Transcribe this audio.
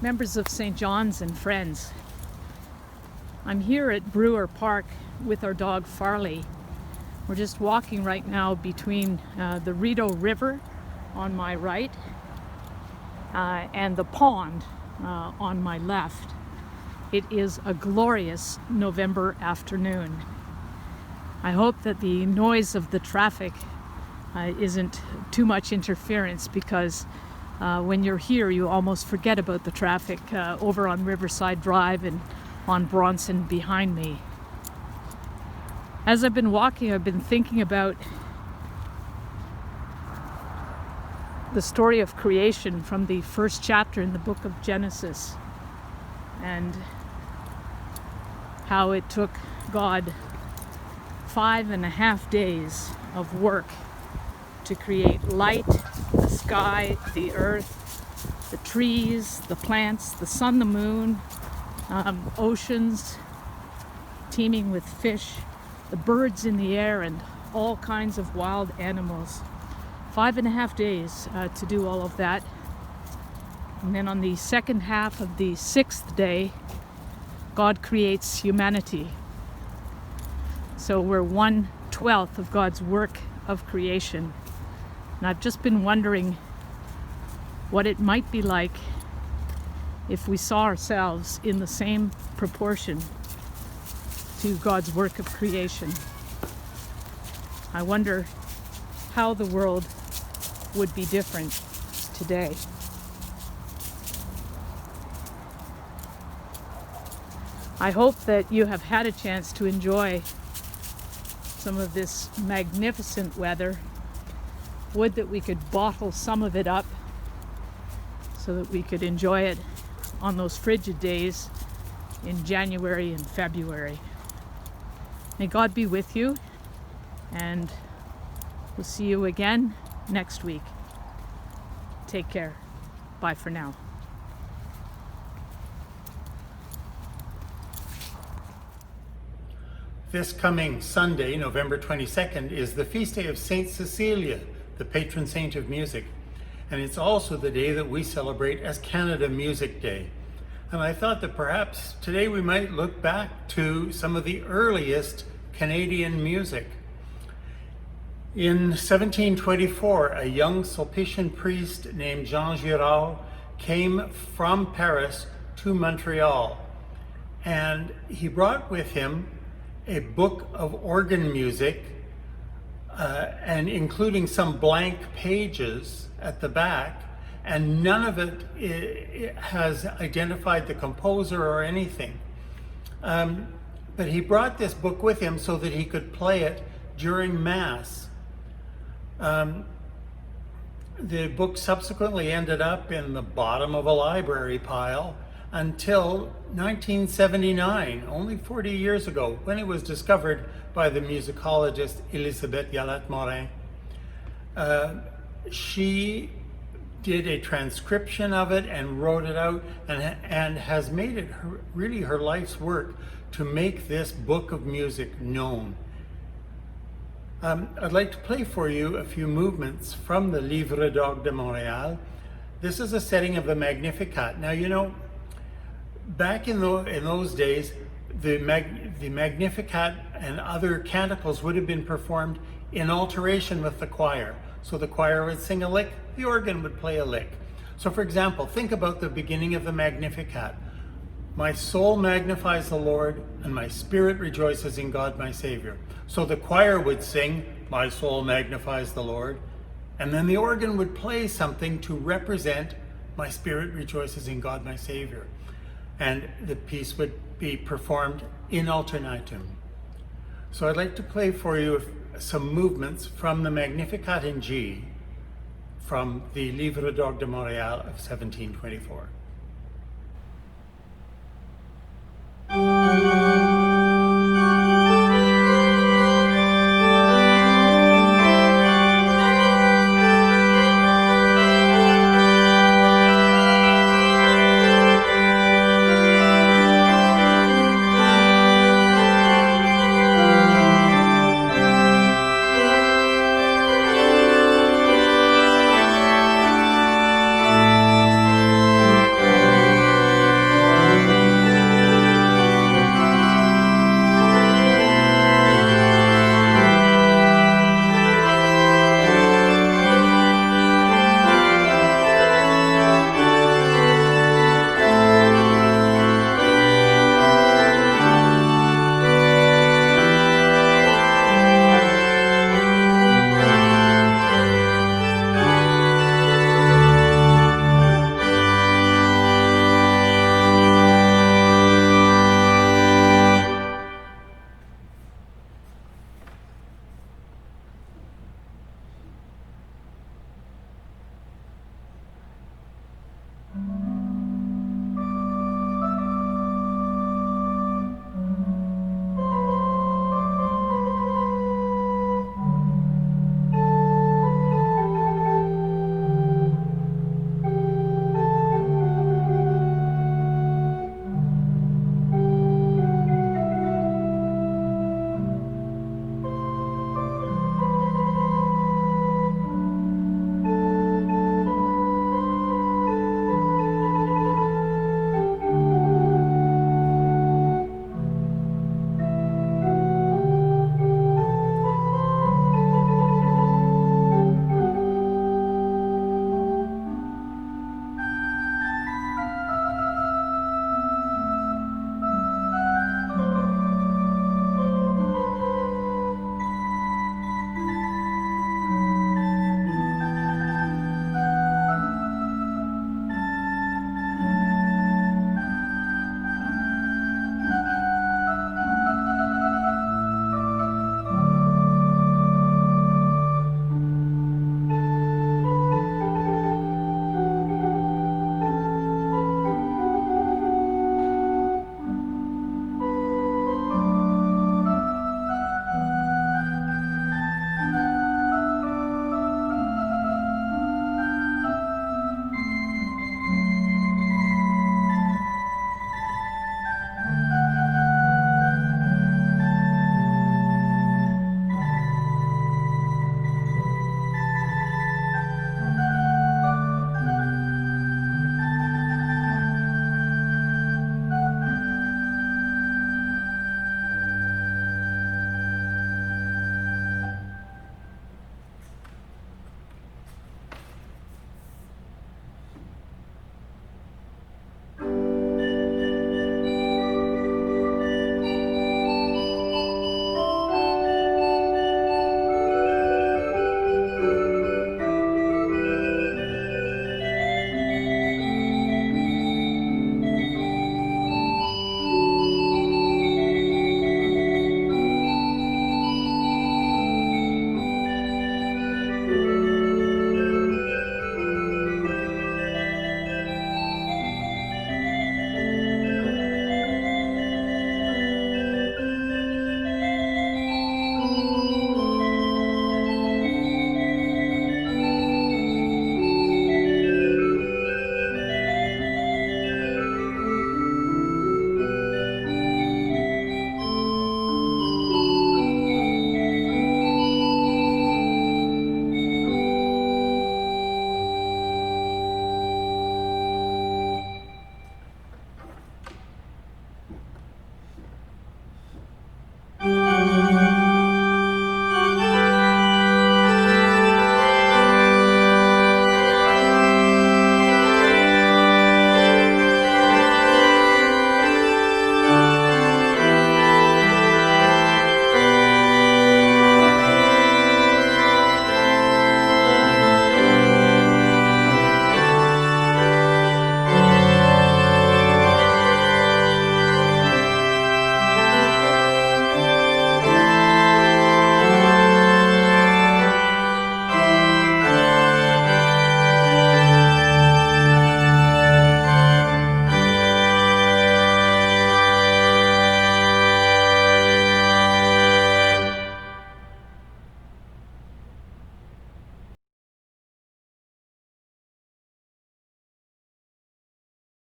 members of St. John's and friends. I'm here at Brewer Park with our dog Farley. We're just walking right now between the Rideau River on my right and the pond on my left. It is a glorious November afternoon. I hope that the noise of the traffic isn't too much interference, because when you're here you almost forget about the traffic over on Riverside Drive and on Bronson behind me. As I've been walking, I've been thinking about the story of creation from the first chapter in the book of Genesis, and how it took God 5.5 days of work to create light, the sky, the earth, the trees, the plants, the sun, the moon, oceans teeming with fish, the birds in the air, and all kinds of wild animals. 5.5 days to do all of that. And then on the second half of the 6th day, God creates humanity. So we're 1/12 of God's work of creation. And I've just been wondering what it might be like if we saw ourselves in the same proportion to God's work of creation. I wonder how the world would be different today. I hope that you have had a chance to enjoy some of this magnificent weather. Would that we could bottle some of it up so that we could enjoy it on those frigid days in January and February. May God be with you, and we'll see you again next week. Take care. Bye for now. This coming Sunday, November 22nd, is the feast day of Saint Cecilia, the patron saint of music. And it's also the day that we celebrate as Canada Music Day. And I thought that perhaps today we might look back to some of the earliest Canadian music. In 1724, a young Sulpician priest named Jean Girard came from Paris to Montreal. And he brought with him a book of organ music, and including some blank pages at the back, and none of it has identified the composer or anything. But he brought this book with him so that he could play it during Mass. The book subsequently ended up in the bottom of a library pile until 1979, only 40 years ago, when it was discovered by the musicologist Elisabeth Gallat-Morin. She did a transcription of it and wrote it out, and has made it really her life's work to make this book of music known. I'd like to play for you a few movements from the Livre d'Orgue de Montréal. This is a setting of the Magnificat. Now, you know, back in those days, the Magnificat and other canticles would have been performed in alteration with the choir. So the choir would sing a lick, the organ would play a lick. So for example, think about the beginning of the Magnificat. My soul magnifies the Lord, and my spirit rejoices in God my Savior. So the choir would sing, my soul magnifies the Lord, and then the organ would play something to represent, my spirit rejoices in God my Savior. And the piece would be performed in alternatum. So I'd like to play for you some movements from the Magnificat in G from the Livre d'Orgue de Montréal of 1724.